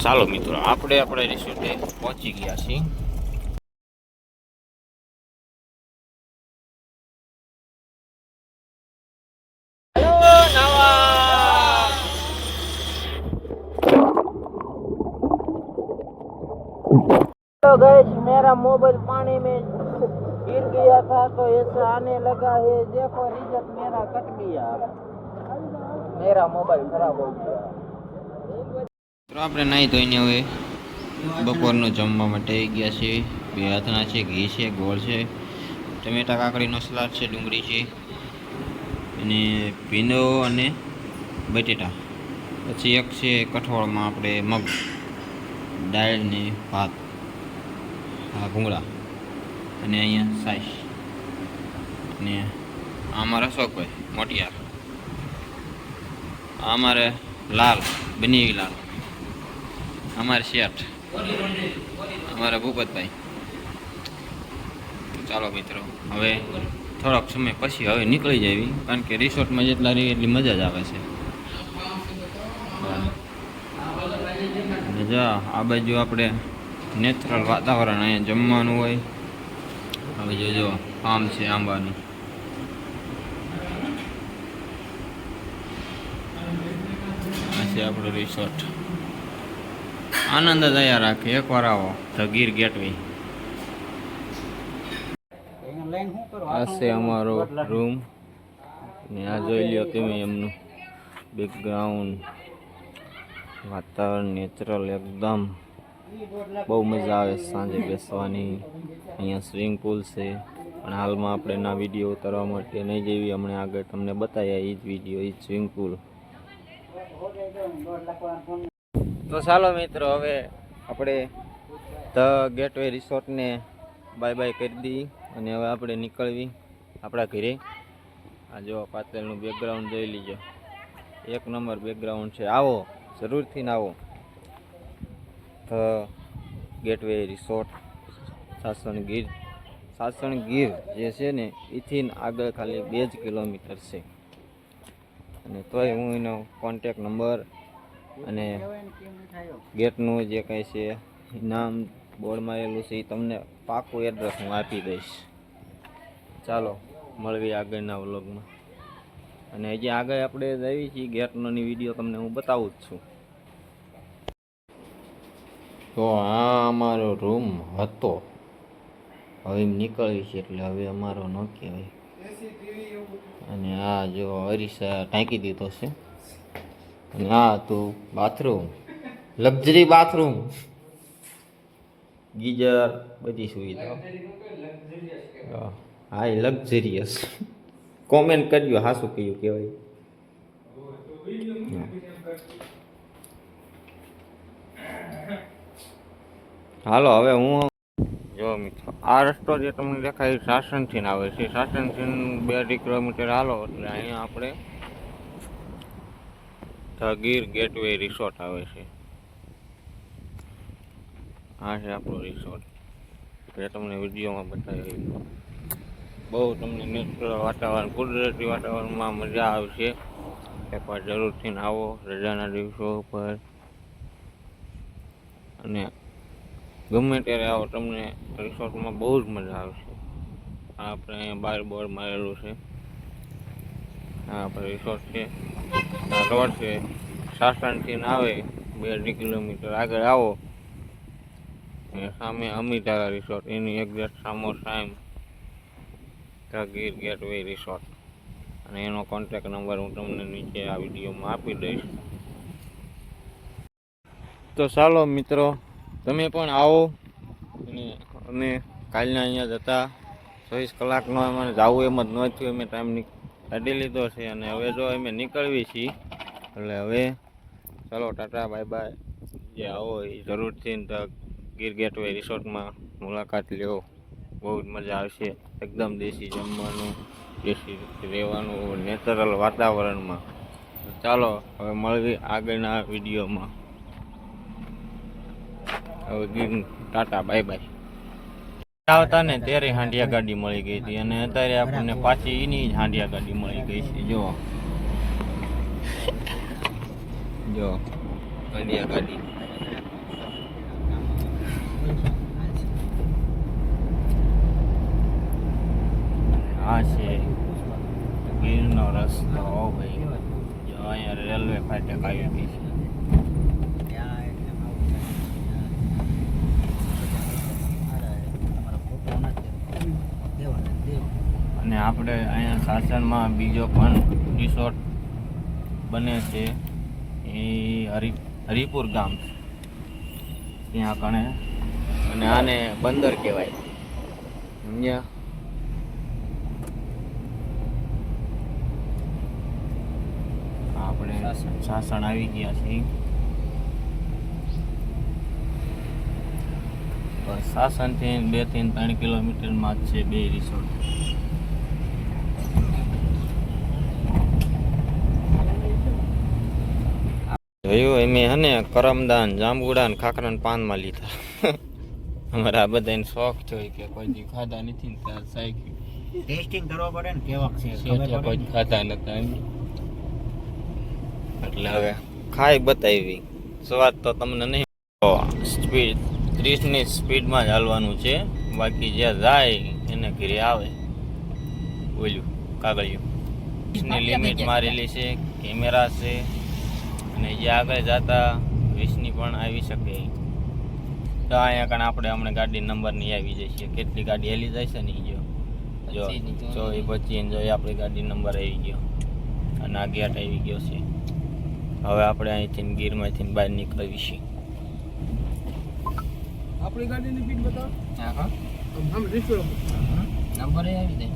ચાલો મિત્રો, આપણે રિસોર્ટે પહોંચી ગયા છીએ. तो गैस मेरा मोबाइल पानी में गिर गया था तो ऐसा आने लगा है. देखो रिजल्ट मेरा कट गया, मेरा मोबाइल खराब हो गया. તો આપણે નાહી ધોઈને હવે બપોરનું જમવા માટે આવી ગયા છીએ. બે હાથના છે, ઘી છે, ગોળ છે, ટમેટા કાકડીનો સલાડ છે, ડુંગળી છે અને ભીંડો અને બટેટા. પછી એક છે કઠોળમાં આપણે મગ, દાળ ને ભાત, ભૂંગળા અને અહીંયા સાઈશ. અને અમારા અશોકભાઈ મોટિયાર, અમારે લાલ બનેવી લાલ, અમારે શેઠ, અમારા ભૂપતભાઈ. ચાલો મિત્રો, હવે થોડોક સમય પછી હવે નીકળી જાય, કારણ કે રિસોર્ટમાં જેટલા રહી એટલી મજા જ આવે છે. આ બાજુ આપણે નેચરલ વાતાવરણ, અહીંયા જમવાનું હોય. હવે જોજો ફાર્મ છે આંબાનું. આ છે આપણું રિસોર્ટ. આનંદ જ અહીંયા રાખે. એકવાર આવો ધ ગીર ગેટવે. આ છે અમારો રૂમ ને આ જોઈ લ્યો તમે એમનું બેકગ્રાઉન્ડ, વાતાવરણ નેચરલ એકદમ. બહુ મજા આવે સાંજે બેસવાની. અહીંયા સ્વિમિંગ પુલ છે, પણ હાલમાં આપણે એના વિડીયો ઉતારવા માટે નહીં જેવી હમણાં આગળ તમને બતાવ્યા એ જ વિડીયો, એ જ સ્વિમિંગ પુલ. તો ચાલો મિત્રો, હવે આપણે ધ ગેટવે રિસોર્ટને બાય બાય કરી દઈએ અને હવે આપણે નીકળવી આપણા ઘરે. આ જો પાછળનું બેકગ્રાઉન્ડ જોઈ લીજો, એક નંબર બેકગ્રાઉન્ડ છે. આવો જરૂરથી ને આવો the gateway resort Sasan Gir. Sasan Gir જે છે ને એથી આગળ ખાલી 2 જ કિલોમીટર છે. અને તોય હું એનો કોન્ટેક નંબર અને ગેટનું જે કંઈ છે નામ બોર્ડ મારેલું છે એ તમને પાકું એડ્રેસ હું આપી દઈશ. ચાલો મળવી આગળના વ્લોગમાં. અને હજી આગળ આપણે જઈએ છીએ ગેટનોની વિડીયો તમને હું બતાવું જ છું. તો આ અમારો રૂમ હતો, હવે નીકળી છે એટલે હવે અમારો ન કહેવાય. અને આ જો અરીસા ટાંકી દીધો છે. અને આ હતું બાથરૂમ, લક્ઝરી બાથરૂમ, ગીઝર, બધી સુવિધા. હા એ લક્ઝરિયસ. કોમેન્ટ કરજો હા શું કહ્યું કહેવાય. હાલો હવે હું જો મિત્રો, આ રસ્તો જે તમને દેખાય સાસણથી આવે છે. સાસણથી 2 કિલોમીટર હાલો એટલે અહીંયા આપણે ધ ગીર ગેટવે રિસોર્ટ આવે છે. આ છે આપણું રિસોર્ટ જે તમને વિડીયોમાં બતાવી. બહુ તમને નેચરલ વાતાવરણ, કુદરતી વાતાવરણમાં મજા આવશે. એકવાર જરૂરથી આવો રજાના દિવસો ઉપર, અને ગમે ત્યારે આવો તમને રિસોર્ટમાં બહુ જ મજા આવશે. આપણે અહીંયા બાર બોર્ડ મારેલું છે. આ આપણે રિસોર્ટ છે, આ રોડ છે. સાસણથી આવે 2 કિલોમીટર આગળ આવો, સામે અમિતારા રિસોર્ટ, એની એક્ઝેક્ટ સામો સાઈમ ધ ગીર ગેટવે રિસોર્ટ. અને એનો કોન્ટેક નંબર હું તમને નીચે આ વિડીયોમાં આપી દઈશ. તો ચાલો મિત્રો, તમે પણ આવો. અને અમે કાલના અહીંયા જતા 24 કલાકનો અમારે જવું એમ જ ન થયું. અમે ટાઈમ કાઢી લીધો છે અને હવે જો અમે નીકળવી છીએ. એટલે હવે ચાલો ટાટા બાય બાય. જે આવો એ જરૂરથી ધ ગીર ગેટવે રિસોર્ટમાં મુલાકાત લ્યો, બહુ જ મજા આવશે. એકદમ દેશી જમવાનું, દેશી રહેવાનું, નેચરલ વાતાવરણમાં. ચાલો હવે મળવી આગળના વિડીયોમાં. હવે ગીર ટાટા બાય બાય. આવતા ને ત્યારે હાંડિયા ગાડી મળી ગઈ હતી અને અત્યારે આપણને પાછી એની જ હાંડિયા ગાડી મળી ગઈ છે. જો હાંડિયા ગાડી. અટેક આવી ગઈ છે. ત્યાં એટલે આવું થાય. તમારા ફોટો નથી દેવાના. અને આપણે અહીંયા સાસણમાં બીજો પણ રિસોર્ટ બને છે એ હરિપુર ગામ ત્યાં કણે, અને આને બંદર કહેવાય સમજ્યા. આપણે સાસણ આવી ગયા છીએ. સાસણથી 2-3 કિલોમીટરમાં જ છે બે રિસોર્ટ. જોયું એમ હે ને કરમદાન, જાંબુડા ને ખાખરા ને પાનમાં લીધા. અમારા આ બધાને શોખ થયો કે કોઈ દી ખાધા નથી ને ત્યાં સાઈકી ટેસ્ટિંગ કરવા પડે ને કેવા છે ત્યાં કોઈ ખાધા નતા એમ. એટલે હવે ખાઈ બતાવી સ્વાદ તો તમને નહીં. સ્પીડ 30ની સ્પીડમાં જ હાલવાનું છે, બાકી જે જાય એને ઘરે આવે બોલ્યું કાગળિયું. 30ની લિમિટ મારેલી છે, કેમેરા છે, અને જે આગળ જતા 20ની પણ આવી શકે. તો અહીંયા કણ આપણે હમણાં ગાડી નંબરની આવી જાય છે, કેટલી ગાડી હેલી જાય છે ને જો 24 જો આપણી ગાડી નંબર આવી ગયો અને આ ગેટ આવી ગયો છે. હવે આપણે અહીંથી ગીરમાંથી બહાર નીકળવી છીએ. આપણી ગાડીની પીક બતાવો. હા હા નંબર આવી જાય